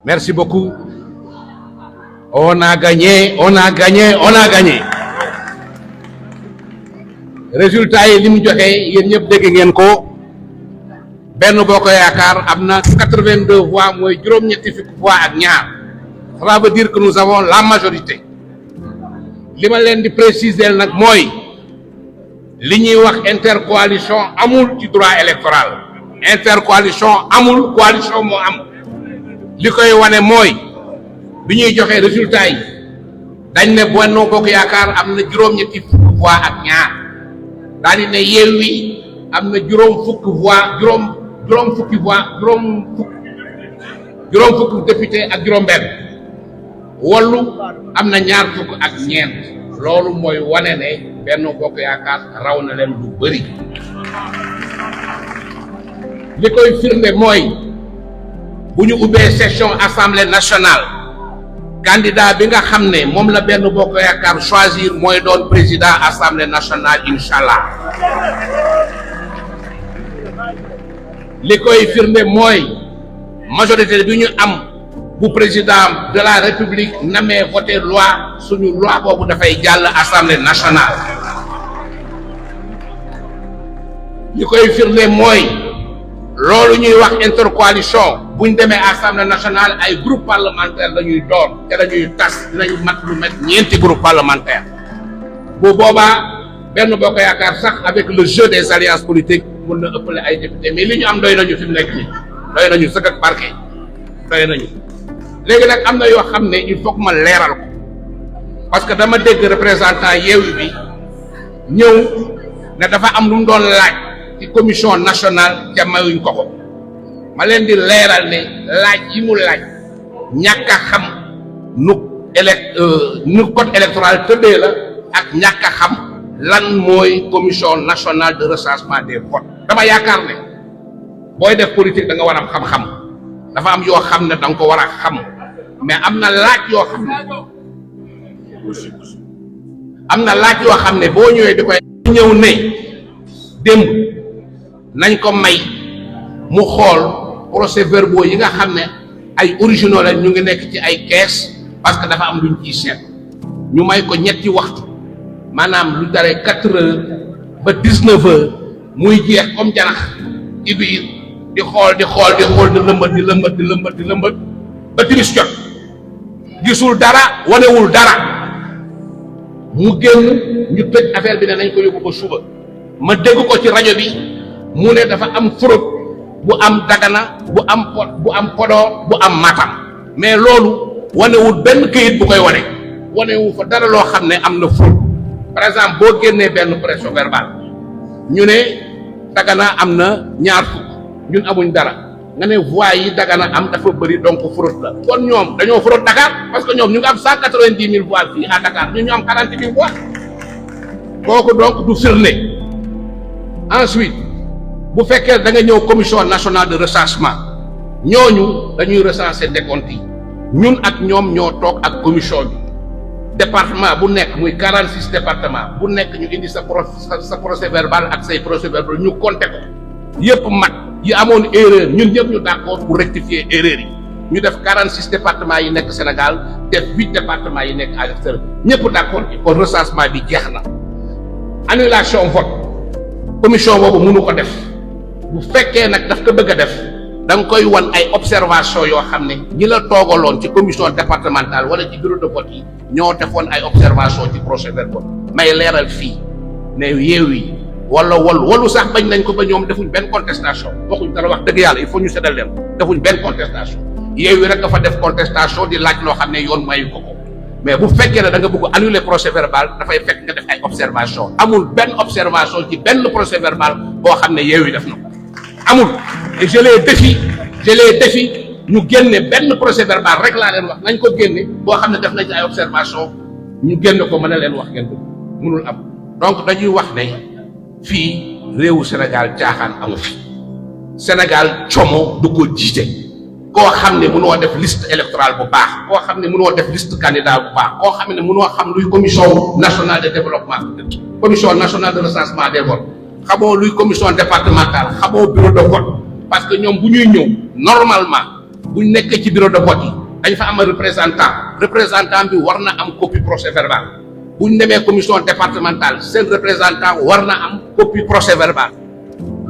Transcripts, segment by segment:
Merci beaucoup. On a gagné, on a gagné, on a gagné. Résultat yi li mu joxe yéen ñëpp dégg ngeen ko Benno Bokk Yaakaar am na 82 voix mooy juróom-ñetti fukki voix ak ñaar. Ça veut dire que nous avons la majorité. li ma leen di préciser nag mooy li ñuy wax intercoalition amul ci droit électoral. Intercoalition amul, coalition moo am. li koy wane mooy bi ñuy joxe résultat yi dañ ne Benno Bokk Yaakaar am na juróom-ñetti fukki voix ak ñaar daal di ne Yewwi am na juróom fukki député ak juróom-benn Wallu am na ñaar fukk ak ñeent loolu mooy wane ne Benno Bokk Yaakaar raw na leen lu bëri. li koy firnde mooy bu ñu ubbee session assemblée nationale candidat bi nga xam ne moom la Benno Bokk Yaakaar choisir mooy doon président assemblée nationale inshallah. li koy firnde mooy majorité bi ñu am bu président de la république namee voté loi suñu loi boobu dafay jàll assemblée nationale. li koy firnde mooy loolu ñuy wax intercoalition buñ demee assemblée nationale ay groupe parlementaire lañuy doon te dañuy tas dinañ mat lu met ñeenti groupe parlementaire bu boobaa Benno Bokk Yaakaar sax avec le jeu des alliances politiques mën na ëppale ay député mais li ñu am doy nañu fi mu nekk nii doy nañu sëkk ak parquet doy nañu. léegi nag am na yoo xam ne il faut que ma leeral ko parce que dama dégg représentant Yewwi bi ñëw ne dafa am lu mu doon laaj ci commission nationale ca mayuñ ko ma leen di leeral ne laaj yi mu laaj ñàkk a xam nu code électoral tëddee la ak ñàkk a xam lan mooy commission nationale de recensement des votes. dama yaakaar ne booy def politique da nga war a am xam-xam dafa am yoo xam ne da nga ko war a xam mais am na laaj yoo xam ne boo ñëwee di koy ñëw ne démb nañ ko may mu xool procès-verbaux yi nga xam ne ay originaux la ñu ngi nekk ci ay caisse parce que dafa am luñ ciy seet ñu may ko ñetti waxtu maanaam lu daree 4 heures ba 19 heures muy jeex comme janax ci biir di xool di lëmbat ba timis jot gisul dara wanewul dara mu génn ñu tëj affaire bi ne nañ ko yóbbu ba suba ma dégg ko ci rajo bi mu ne dafa am fraude bu am Dagana bu am Podor bu am Matam mais loolu wanewul benn këyit bu koy wanewu fa dara loo xam ne am na fraude. par exemple boo génnee benn procès verbal ñu ne Dagana am na ñaar fukk ñun amuñ dara nga ne voix yi Dagana am dafa bëri donc fraude la kon ñoom dañoo fraude Dakar parce que ñoom ñu ngi am 190 000 voix fii à Dakar ñun ñu am 40 000 voix kooku donc du firnde. ensuite bu fekkee da nga ñëw commission nationale de recensement ñooñu dañuy recenser décompte yi ñun ak ñoom ñoo toog ak commission bi. département bu nekk muy 46 département bu nekk ñu indi sa procès verbal ak say procès verbal ñu compté ko yëpp mat yi amoon erreur ñun ñëpp ñu d'accord pour rectifier erreur yi ñu def 46 départements yi nekk Sénégal def 8 départements yi nekk à l'extérieur ñëpp d'accord ci kon recensement bi jeex na. annulation vote commission boobu mënu ko def bu fekkee nag daf ko bëgg a def da nga koy wan ay observation yoo xam ne ñi la toogaloon ci commission départementale wala ci bureau de vote yi ñoo defoon ay observation ci procès verbal may leeral fii ne Yewwi wala Wallu sax bañ nañ ko ba ñoom defuñ benn contestation waxuñ dara wax dëgg yàlla il faut ñu seddal leen defuñ benn contestation Yewwi rek dafa def contestation di laaj loo xam ne yoon mayu ko mais bu fekkee ne da nga bëgg annuler procès verbal dafay fekk nga def ay observation amul benn observation ci benn procès verbal boo xam ne Yewwi def na ko amul et je les défie ñu génne benn procès verbal rek laa leen wax nañ ko génne boo xam ne def nañ ci ay observation ñu génne ko mën a leen wax ngeen ko mënul am donc dañuy wax ne fii réewu Sénégal caaxaan amu fi Sénégal como du ko jiite koo xam ne mënoo def liste électorale bu baax koo xam ne mënoo def liste candidat bu baax koo xam ne mënoo xam luy commission nationale de développement commission nationale de recensement des votes xamoo luy commission départementale xamoo bureau de vote parce que ñoom bu ñuy ñëw normalement buñ nekkee ci bureau de vote yi dañ fa am représentant bi war na am copie procès verbal buñ demee commission départementale seen représentant war na am copie procès verbal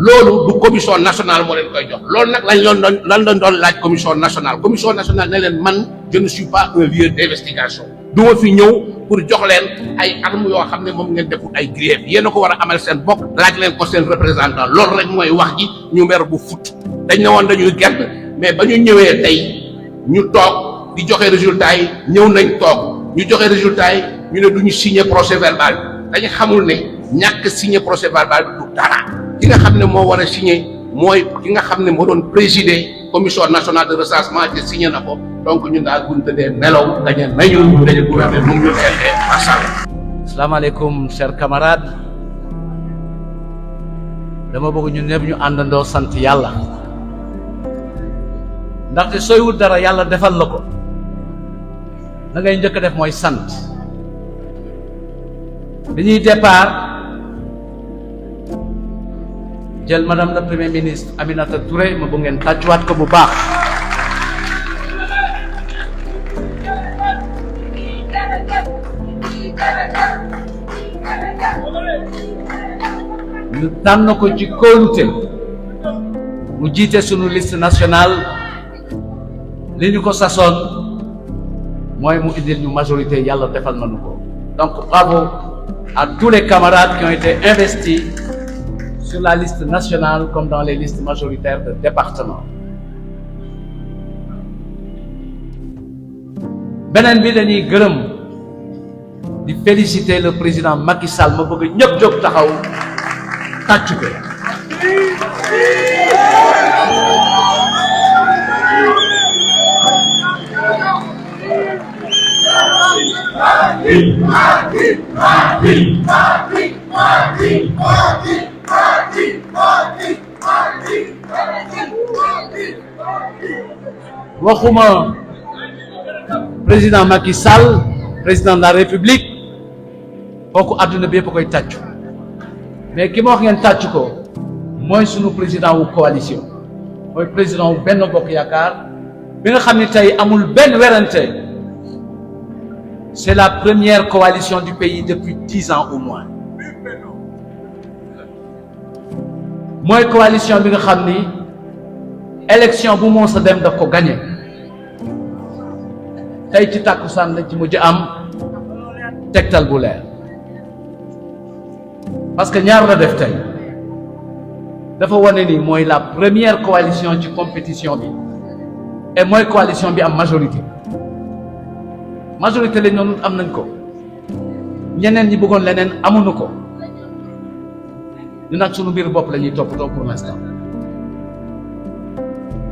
loolu du commission nationale moo leen koy jox loolu nag lañ doon laaj commission nationale ne leen man je ne suis pas un lieu d'investigation du ma fi ñëw pour jox leen ay armes yoo xam ne moom ngeen deful ay grief yéen a ko war a amal seen bopp laaj leen ko seen représentant loolu rek mooy wax ji ñu mer bu fut dañ ne woon dañuy gert mais ba ñu ñëwee tey ñu toog di joxe résultat yi ñëw nañ toog ñu joxe résultat yi ñu ne duñu signer procès verbal dañu xamul ne ñàkk signer procès verbal bi du dara ki nga xam ne moo war a signer mooy ki nga xam ne moo doon présider commission nationale de recensement te signé na ko donc ñun daal bu ñu tëddee nelaw dañu nañu ñu dañu gouverner mu ngi ñu xeexee macha allah. asalaamaaleykum chers camarades dama bëgg ñun ñëpp ñu àndandoo sant yàlla ndaxte sooy wut dara yàlla defal la ko da ngay njëkk a def mooy sant dañuy départ jël madame la premier ministre Aminata Touré ma bu ngeen tàccuwaat ko bu baax ñu tànn ko ci kóolute mu jiite sunu liste nationale li ñu ko sasoon mooy mu indil ñu majorité yàlla defal nañu ko donc bravo à tous les camarades qui ont été investis sur la liste nationale comme dans les listes majoritaires de département. beneen bi dañuy gërëm di féliciter le président Macky Sall ma bëgg ñëpp jóg taxaw tàccu ko. waxuma président Macky Sall président de la République kooku àdduna bi yëpp koy tàccu mais ki ma wax ngeen tàccu ko mooy sunu président wu coalition mooy président wu Benno Bokk Yaakaar bi nga xam ne tey amul benn werante c'est la première coalition du pays depuis 10 ans au moins mooy coalition bi nga xam ni élection bu moo sa dem daf ko gagné tey ci tàkkusaan lañ ci mujj am tegtal bu leer parce que ñaar la def tey dafa wane ni mooy la première coalition ci compétition bi et mooy coalition bi am majorité lañ noonu am nañ ko ñeneen ñi bëggoon leneen amuñu ko ñu nag sunu mbir bopp la ñuy toppatoo pour l'instant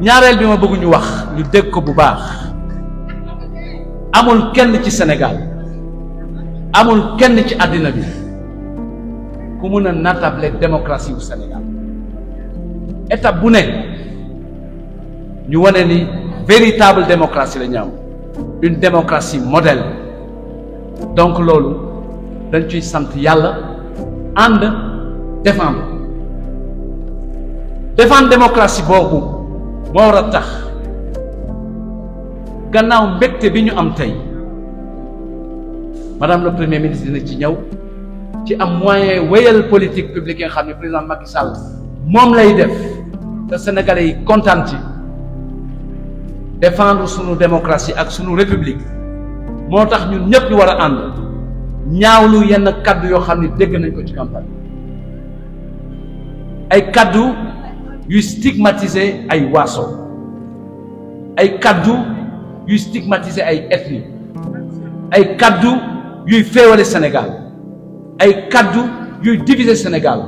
ñaareel bi ma bëgg ñu wax ñu dégg ko bu baax amul kenn ci Sénégal amul kenn ci àddina bi ku mun a natable démocratie wu Sénégal étape bu ne ñu wane ni véritable démocratie la ñu am une démocratie modèle donc loolu dañ ciy sant yàlla ànd défendre démocratie boobu moo war a tax gannaaw mbégte bi ñu am tey madame le premier ministre dina ci ñëw ci am moyen wéyal politique publique yi nga xam ne président Macky Sall moom lay def te sénégalais yi kontaan ci défendre sunu démocratie ak sunu république moo tax ñun ñëpp ñu war a ànd ñaawlu yenn kaddu yoo xam ne dégg nañ ko ci campagne ay kaddu yuy stigmatiser ay waaso ay kaddu yuy stigmatiser ay ethnie ay kaddu yuy féewale Sénégal ay kaddu yuy diviser Sénégal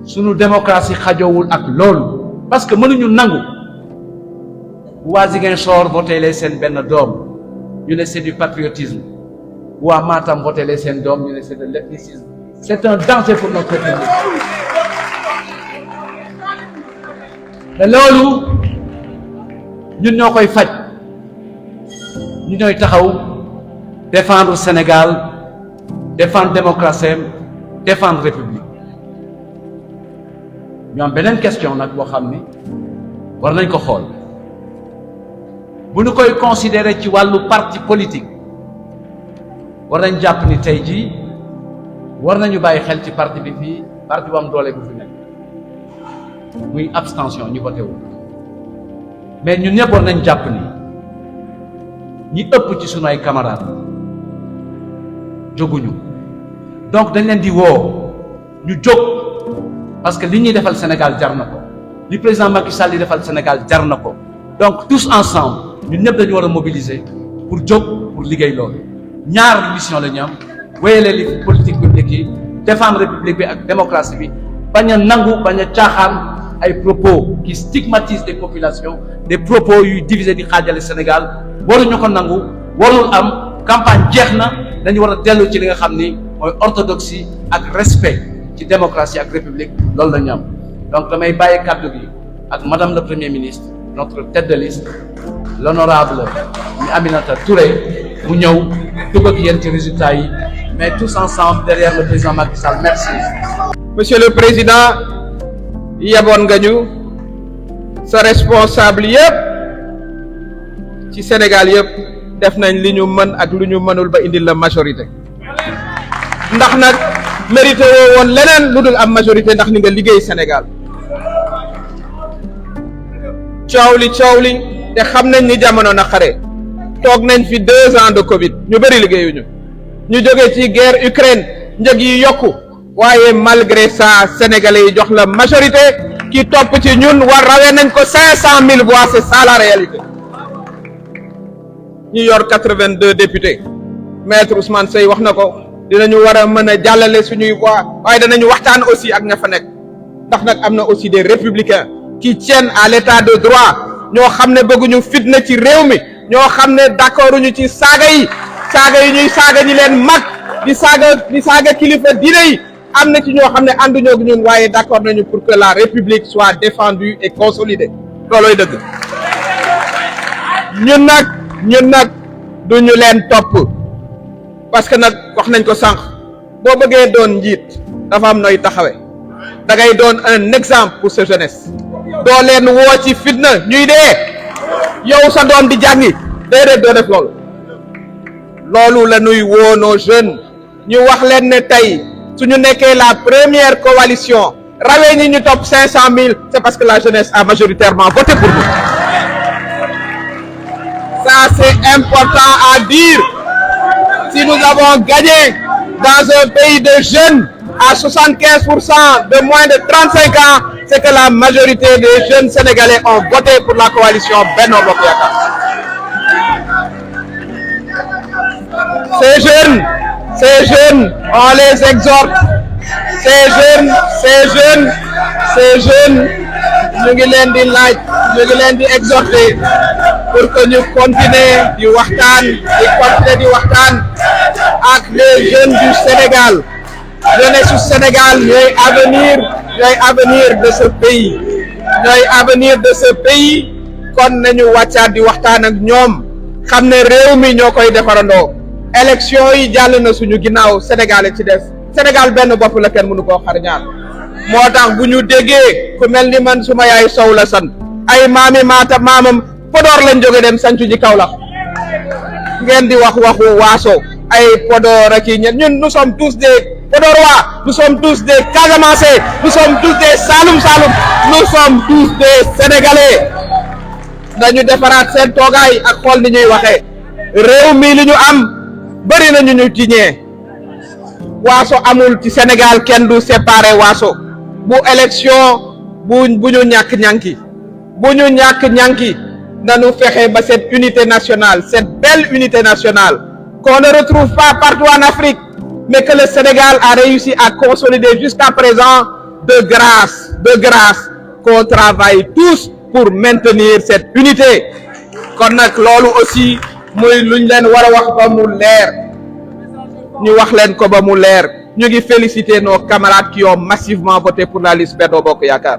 sunu démocratie xajoowul ak loolu parce que mënuñu nangu waa Ziguinchor voté lee seen benn doom ñu ne c'est du patriotisme waa Matam voté lee seen doom ñu ne c'est de l'ethnicisme c'est un danger pour notre République te loolu ñun ñoo koy faj ñu ñooy taxaw défendre Sénégal défendre démocratie défendre République ñu am beneen question nag boo xam ni war nañ ko xool bu ñu koy considérer ci wàllu parti politique war nañ jàpp ni tey jii war nañu bàyyi xel ci parti bi fii parti bu am doole bu fi nekk muy abstention ñu voté wu mais ñun ñëpp war nañ jàpp ni ñi ëpp ci sunu ay camarades jóguñu donc dañ leen di woo ñu jóg parce que li ñuy defal Sénégal jar na ko li président Macky Sall di defal Sénégal jar na ko donc tous ensemble ñun ñëpp dañu war a mobiliser pour jóg pour liggéey loolu ñaar mission la ñu am wéyale li politique publique yi défendre république bi ak démocratie bi bañ a nangu bañ a caaxaan ay propos qui stigmatisent les populations des propos yuy diviser di xaajale Sénégal waruñu ko nangu warul am campagne jeex na dañu war a dellu ci li nga xam ni mooy orthodoxie ak respect ci démocratie ak république loolu la ñu am donc damay bàyyi kàddu gi ak madame le premier ministre notre tête de liste l'honorable Aminata Touré mu ñëw dugg ak yéen ci résultats yi mais tous ensemble derrière le président Macky Sall merci. Monsieur le Président yeboon nga ñu sa responsable yëpp ci Sénégal yëpp def nañ li ñu mën ak lu ñu mënul ba indil la majorité ndax nag mérité woo woon leneen lu dul am majorité ndax ni nga liggéey Sénégal coow li te xam nañ ni jamono na xare toog nañ fi 2 ans de Covid ñu bëri liggéeyuñu ñu jóge ci guerre Ukraine njëg yi yokku waaye malgré ça sénégalais yi jox la majorité ki topp ci ñun war rawee nañ ko 500 000 voix c'est ça la réalité ñu yor 82 députés maître Ousmane Seye wax na ko dinañu war a mën a jàllale suñuy voix waaye danañu waxtaan aussi ak ña fa nekk ndax nag am na aussi des républicains qui tiennent à l'état de droit ñoo xam ne bëgguñu fitna ci réew mi ñoo xam ne d'accorduñu ci saaga yi ñuy saaga ñi leen mag di saaga kilifa diine yi am na ci ñoo xam ne ànduñoo ak ñun waaye d'accord nañu pour que la république soit défendue et consolidée loolooy dëgg ñun nag duñu leen topp parce que nag wax nañ ko sànq boo bëggee doon njiit dafa am nooy taxawe da ngay doon un exemple pour sa jeunesse doo leen woo ci fitna ñuy dee yow sa doom di jàngi déedéet doo def loolu la ñuy woo nos jeunes ñu wax leen ne tey suñu nekkee la première coalition rawee ñi ñu topp 500 000 c'est parce que la jeunesse a majoritairement voté pour nous ça c'est important à dire si nous avons gagné dans un pays de jeunes à 75% de moins de 35 ans c'est que la majorité des jeunes sénégalais ont voté pour la coalition Benno Bokk Yakaar. Ces jeunes, on les exhorte. Ces jeunes, ñu ngi leen di laaj, ñu ngi leen di exhorter pour que ñu continuer di waxtaan ak les jeunes du Sénégal. Jeunesse su Sénégal ñooy avenir de ce pays kon nañu wàccaat di waxtaan ak ñoom xam ne réew mi ñoo koy defarandoo élection yi jàll na suñu ginnaaw Sénégal ci des Sénégal benn bopp la kenn mënu koo xar ñaar moo tax bu ñu déggee ku mel ni man suma yaay Sow la sant ay maamam Podor lañ jóge dem sancu ji Kaolack ngeen di waxu waaso ay Podor ak ñun nous sommes tous des Podorois, nous sommes tous des Casamançais, nous sommes tous des Saloum, nous sommes tous des Sénégalais dañu defaraat seen toogaay ak xool ni ñuy waxee réew mi li ñu am bëri na ñu tiñee waaso amul ci Sénégal kenn du séparé waaso bu élection bu ñu ñàkk ñànki nañu fexe ba cette unité nationale cette belle unité nationale qu'on ne retrouve pas partout en Afrique mais que le Sénégal a réussi à consolider jusqu'à présent de grâce qu'on travaille tous pour maintenir cette unité kon nag loolu aussi muy luñ leen war a wax ba mu leer ñu wax leen ko ba mu leer ñu ngi féliciter nos camarades qui ont massivement voté pour la liste Benno Bokk Yakaar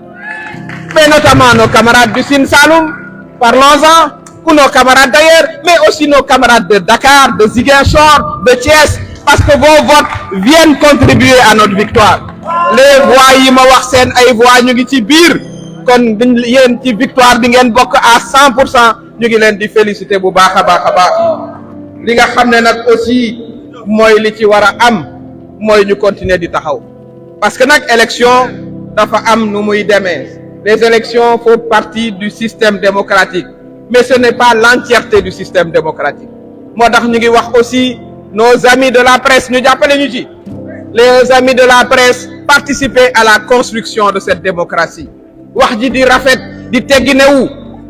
mais notamment nos camarades du Sine Saloum parlons-en ou nos camarades d'ailleurs mais aussi nos camarades de Dakar de Ziguinchor de Thiès parce que vos votes viennent contribuer à notre victoire les voix yi ma wax seen ay voix ñu ngi ci biir kon yéen ci victoire bi ngeen bokk à 100% ñu ngi leen di féliciter bu baax a baax a baax li nga xam ne nag aussi mooy li ci war a am mooy ñu continuer di taxaw parce que nag élection dafa am nu muy demee les élections font partie du système démocratique mais ce n'est pas l'entièreté du système démocratique moo tax ñu ngi wax aussi nos amis de la presse ñu jàppale ñu ci les amis de la presse participer à la construction de cette démocratie wax ji di rafet di tegginewu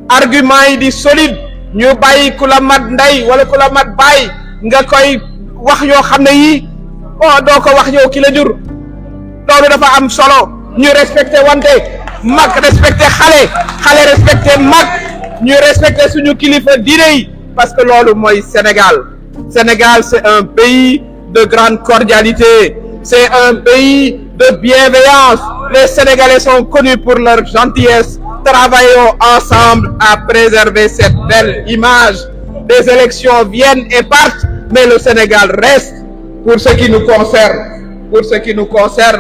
argument yi di solide ñu bàyyi ku la mat ndey wala ku la mat bàyyi nga koy wax yoo xam ne yii bon doo ko wax yow ki la jur loolu dafa am solo ñu respecté wante mag respecté xale respecté mag ñu respecté suñu kilifa diine yi parce que loolu mooy Sénégal c'est un pays de grande cordialité c'est un pays de bienveillance les Sénégalais sont connus pour leur gentillesse travaillons ensemble à préserver cette belle image des élections viennent et partent mais le Sénégal reste pour ce qui nous concerne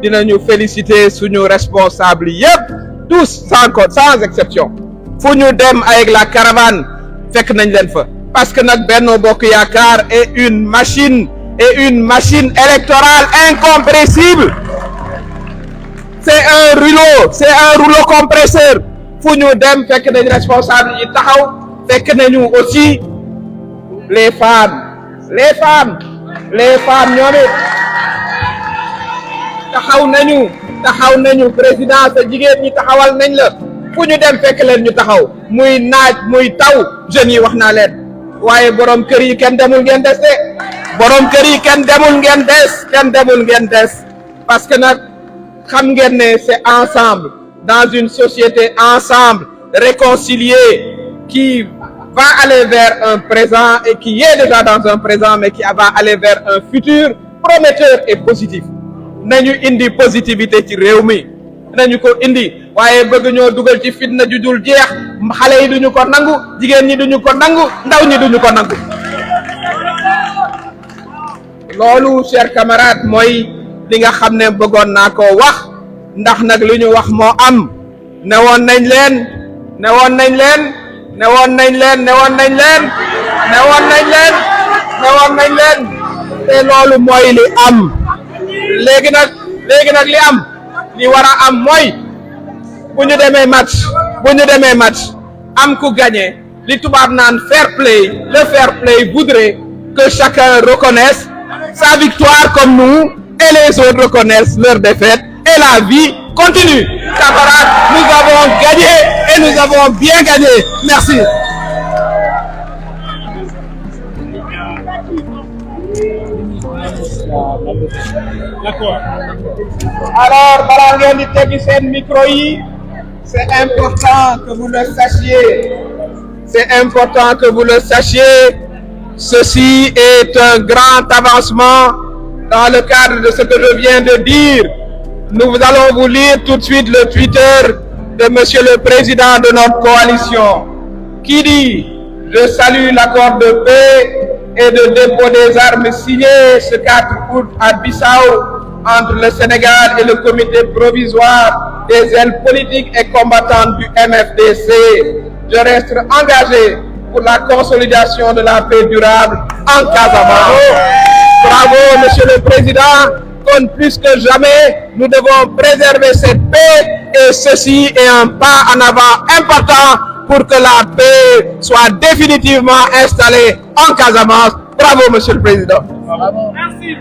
dinañu féliciter suñu responsables yépp tous sans exception fu ñu dem avec la caravane fekk nañ leen fa parce que nag Benno Bokk Yaakaar est une machine électorale incompressible c'est un rouleau compresseur fu ñu dem fekk nañ responsable yi taxaw fekk nañu aussi les femmes ñoom it taxaw nañu président sa jigéen ñi taxawal nañ la fu ñu dem fekk leen ñu taxaw muy naaj muy taw jeunes yi wax naa leen waaye borom kër yi kenn demul ngeen des de borom kër yi kenn demul ngeen des parce que nag xam ngeen ne c'est ensemble dans une société ensemble réconciliée qui va aller vers un présent et qui est déjà dans un présent mais qui va aller vers un futur prometteur et positif nañu indi positivité ci réew mi nañu ko indi waaye bëgg ñoo dugal ci fitna ju dul jeex xale yi duñu ko nangu jigéen ñi duñu ko nangu ndaw ñi duñu ko nangu loolu chers camarades mooy li nga xam ne bëggoon naa ko wax ndax nag li ñu wax moo am newoon nañ leen te loolu mooy li am léegi nag li war a am mooy bu ñu demee match am ku gagné li tubaab naan fair play le fair play voudrait que chacun reconnaisse sa victoire comme nous et les autres reconnaissent leur défaite et la vie continue. Camarades, nous avons gagné et nous avons bien gagné. Merci. D'accord. Alors, balaa ngeen di teggi seen micro yi, c'est important que vous le sachiez. C'est important que vous le sachiez. Ceci est un grand avancement dans le cadre de ce que je viens de dire. Nous allons vous lire tout de suite le Twitter de Monsieur le Président de notre coalition, qui dit: je salue l'accord de paix et de dépôt des armes signé ce 4 août à Bissau entre le Sénégal et le comité provisoire des ailes politiques et combattantes du MFDC. Je reste engagé pour la consolidation de la paix durable en Casamance. Bravo, Monsieur le Président. Comme plus que jamais, nous devons préserver cette paix et ceci est un pas en avant important pour que la paix soit définitivement installée en Casamance. Bravo, Monsieur le Président. Bravo. Merci.